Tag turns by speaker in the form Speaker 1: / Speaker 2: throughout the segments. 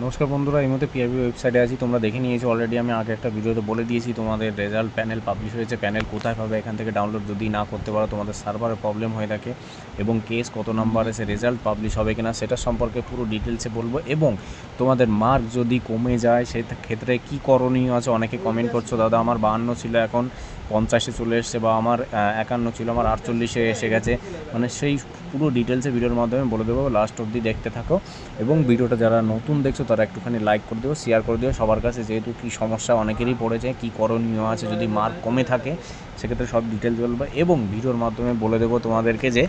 Speaker 1: নমস্কার বন্ধুরা, এই মুহূর্তে পিআরবি ওয়েবসাইটে আছি। তোমরা দেখে নিয়েছো অলরেডি, আমি আগে একটা ভিডিওতে বলে দিয়েছি তোমাদের রেজাল্ট প্যানেল পাবলিশ হয়েছে। প্যানেল কোথায় পাবে, এখান থেকে ডাউনলোড যদি না করতে পারো, তোমাদের সার্ভারে প্রবলেম হয়ে থাকে এবং কেস কত নাম্বার এসে রেজাল্ট পাবলিশ হবে কিনা সেটা সম্পর্কে পুরো ডিটেলসে বলবো। এবং তোমাদের মার্ক যদি কমে যায় সেই ক্ষেত্রে কী করণীয় আছে। অনেকে কমেন্ট করছো, দাদা আমার 52 ছিল এখন 50-এ চলে এসছে, বা আমার 51 ছিল আমার 48-এ এসে গেছে। মানে সেই পুরো ডিটেলসে ভিডিওর মাধ্যমে বলে দেবো, লাস্ট অবধি দেখতে থাকো। এবং ভিডিওটা যারা নতুন দেখছো তারা একটুখানি লাইক করে দিও, শেয়ার করে দিও সবার কাছে, যেহেতু কী সমস্যা অনেকেরই পড়েছে, কী করণীয় আছে যদি মার্ক কমে থাকে সেক্ষেত্রে সব ডিটেলস বলবো। এবং ভিডিওর মাধ্যমে বলে দেবো তোমাদেরকে যে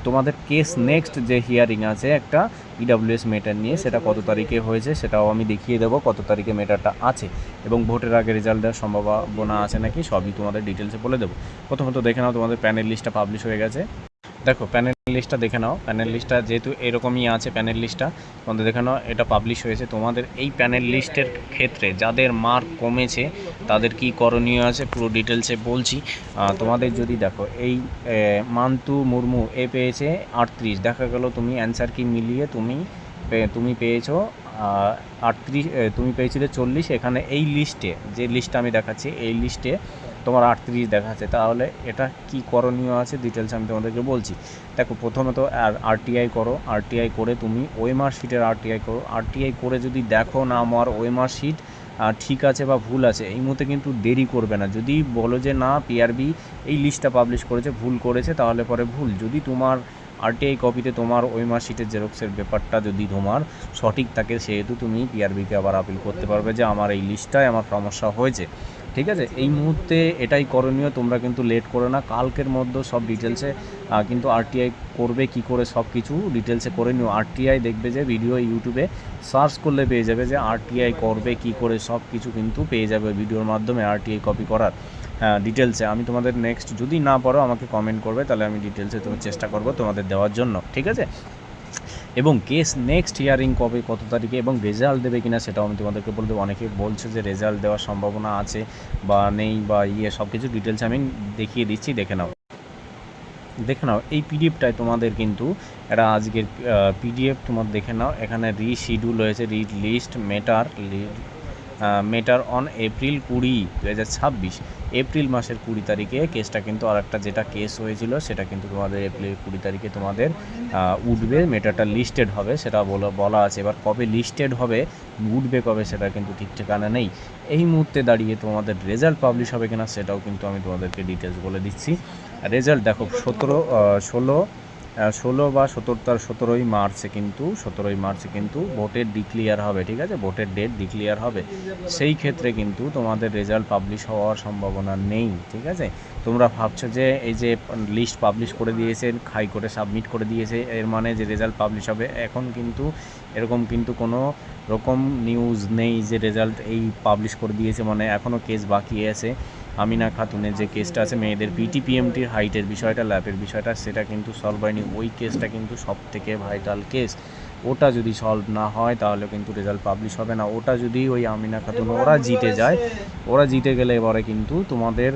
Speaker 1: তোমাদের কেস নেক্সট যে হিয়ারিং আছে একটা ইডাব্লিউএস মেটার নিয়ে, সেটা কত তারিখে হয়েছে সেটাও আমি দেখিয়ে দেবো, কত তারিখে মেটারটা আছে এবং ভোটের আগে রেজাল্ট দেওয়ার সম্ভাবনা আছে নাকি সবই তোমাদের ডিটেলসে বলে দেবো। প্রথমত দেখে নাও, তোমাদের প্যানেল লিস্টটা পাবলিশ হয়ে গেছে। দেখো প্যানেল লিস্টটা দেখে নাও। প্যানেল লিস্টটা যেহেতু এরকমই আছে, প্যানেল লিস্টটা তোমাদের দেখে নাও, এটা পাবলিশ হয়েছে। তোমাদের এই প্যানেল লিস্টের ক্ষেত্রে যাদের মার্ক কমেছে তাদের কি করণীয় আছে পুরো ডিটেলসে বলছি। তোমাদের যদি দেখো এই মান্তু মুর্মু এ পেয়েছে 38, দেখা গেল তুমি অ্যান্সার কি মিলিয়ে তুমি পেয়েছো 38, তুমি পেয়েছিলে 40। এখানে এই লিস্টে যে লিস্টটা আমি দেখাচ্ছি এই লিস্টে তোমার 38 দেখাচ্ছে, তাহলে এটা কি করণীয় আছে ডিটেলস আমি তোমাদেরকে বলছি। দেখো প্রথমত আরটিআই করো, আরটিআই করে তুমি ওএমআর শিটের আরটিআই করো। আরটিআই করে যদি দেখো না আমার ওএমআর শিট ঠিক আছে বা ভুল আছে, এই মুহূর্তে কিন্তু দেরি করবে না। যদি বলো যে না পিআরবি এই লিস্টটা পাবলিশ করেছে ভুল করেছে, তাহলে পরে ভুল। যদি তোমার আরটিআই কপিতে তোমার ওএমআর শিটের জেরক্সের ব্যাপারটা যদি তোমার সঠিক থাকে, সেহেতু তুমি পিআরবিকে আবার আপিল করতে পারবে যে আমার এই লিস্টটায় আমার সমস্যা হয়েছে। ঠিক আছে, এই মুহূর্তে এটাই করণীয়। তোমরা কিন্তু লেট করো না, কালকের মধ্যে সব ডিটেলসে কিন্তু আরটিআই করবে কি করে সব কিছু ডিটেলসে করে নিও। আরটিআই দেখবে যে ভিডিও ইউটিউবে সার্চ করলে পেয়ে যাবে যে আরটিআই করবে কি করে, সব কিছু কিন্তু পেয়ে যাবে ভিডিওর মাধ্যমে আরটিআই কপি করার ডিটেলসে। আমি তোমাদের নেক্সট যদি না পারো আমাকে কমেন্ট করবে, তাহলে আমি ডিটেলসে তুমি চেষ্টা করবো তোমাদের দেওয়ার জন্য। ঠিক আছে, এবং কেস নেক্সট হিয়ারিং কবে কত তারিখে এবং রেজাল্ট দেবে কিনা সেটাও আমি তোমাদেরকে বলে দেবো। অনেকে বলছে যে রেজাল্ট দেওয়ার সম্ভাবনা আছে বা নেই বা সব কিছু ডিটেলস আমি দেখিয়ে দিচ্ছি, দেখে নাও। এই পিডিএফটায় তোমাদের কিন্তু এটা আজকের পিডিএফ তোমার দেখে নাও। এখানে রিশিডিউল হয়েছে, read list matter on April 20, 2026, April মাসের 20 তারিখে কেসটা কিন্তু আর একটা যেটা কেস হয়েছিল সেটা কিন্তু তোমাদের এপ্রিল 20 তারিখে তোমাদের উঠবে, মেটারটা লিস্টেড হবে সেটা বলা আছে। এবার কবে লিস্টেড হবে, উঠবে কবে সেটা কিন্তু ঠিক ঠিকানা নেই। এই মুহূর্তে দাঁড়িয়ে তোমাদের রেজাল্ট পাবলিশ হবে কিনা সেটাও কিন্তু আমি তোমাদেরকে ডিটেলস বলে দিচ্ছি। রেজাল্ট দেখো 16 বা 17ই মার্চে কিন্তু ভোটের ডিক্লিয়ার হবে। ঠিক আছে, ভোটের ডেট ডিক্লিয়ার হবে, সেই ক্ষেত্রে কিন্তু তোমাদের রেজাল্ট পাবলিশ হওয়ার সম্ভাবনা নেই। ঠিক আছে, তোমরা ভাবছো যে এই যে লিস্ট পাবলিশ করে দিয়েছে, হাইকোর্টে সাবমিট করে দিয়েছে, এর মানে যে রেজাল্ট পাবলিশ হবে, এখন কিন্তু এরকম কিন্তু কোনো রকম নিউজ নেই যে রেজাল্ট এই পাবলিশ করে দিয়েছে মানে এখনও কেস বাকি আছে। আমিনা খাতুনের যে কেসটা আছে মেয়েদের পিটিপিএমটির হাইটের বিষয়টা, ল্যাপের বিষয়টা, সেটা কিন্তু সলভ হয়নি। ওই কেসটা কিন্তু সব থেকে ভাইটাল কেস। ওটা যদি সলভ না হয় তাহলে কিন্তু রেজাল্ট পাবলিশ হবে না। ওটা যদি ওই আমিনা খাতুন ওরা জিতে গেলে এবারে কিন্তু তোমাদের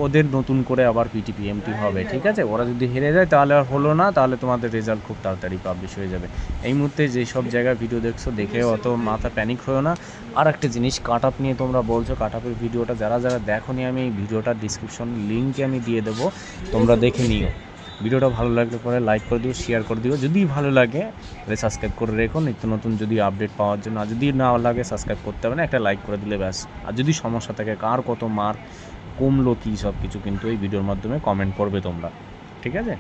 Speaker 1: ওদের নতুন করে আবার পিটিপিএমটি হবে। ঠিক আছে, ওরা যদি হেরে যায় তাহলে আর হলো না, তাহলে তোমাদের রেজাল্ট খুব তাড়াতাড়ি পাবলিশ হয়ে যাবে। এই মুহূর্তে যেসব জায়গায় ভিডিও দেখছো দেখে অত মাথা প্যানিক হয়েও না। আর একটা জিনিস, কাট আপ নিয়ে তোমরা বলছো, কাট আপের ভিডিওটা যারা দেখোনি আমি এই ভিডিওটার ডিসক্রিপশন লিঙ্কে আমি দিয়ে দেবো, তোমরা দেখে নিও। ভিডিওটা ভালো লাগলে পরে লাইক করে দিও, শেয়ার করে দিও। যদি ভালো লাগে তাহলে সাবস্ক্রাইব করে রেখো নিত্য নতুন যদি আপডেট পাওয়ার জন্য। আর যদি না লাগে সাবস্ক্রাইব করতে হবে না, একটা লাইক করে দিলে ব্যাস। আর যদি সমস্যা থাকে কার কত মার্ক কমলো কী সব কিছু কিন্তু এই ভিডিওর মাধ্যমে কমেন্ট করবে তোমরা। ঠিক আছে।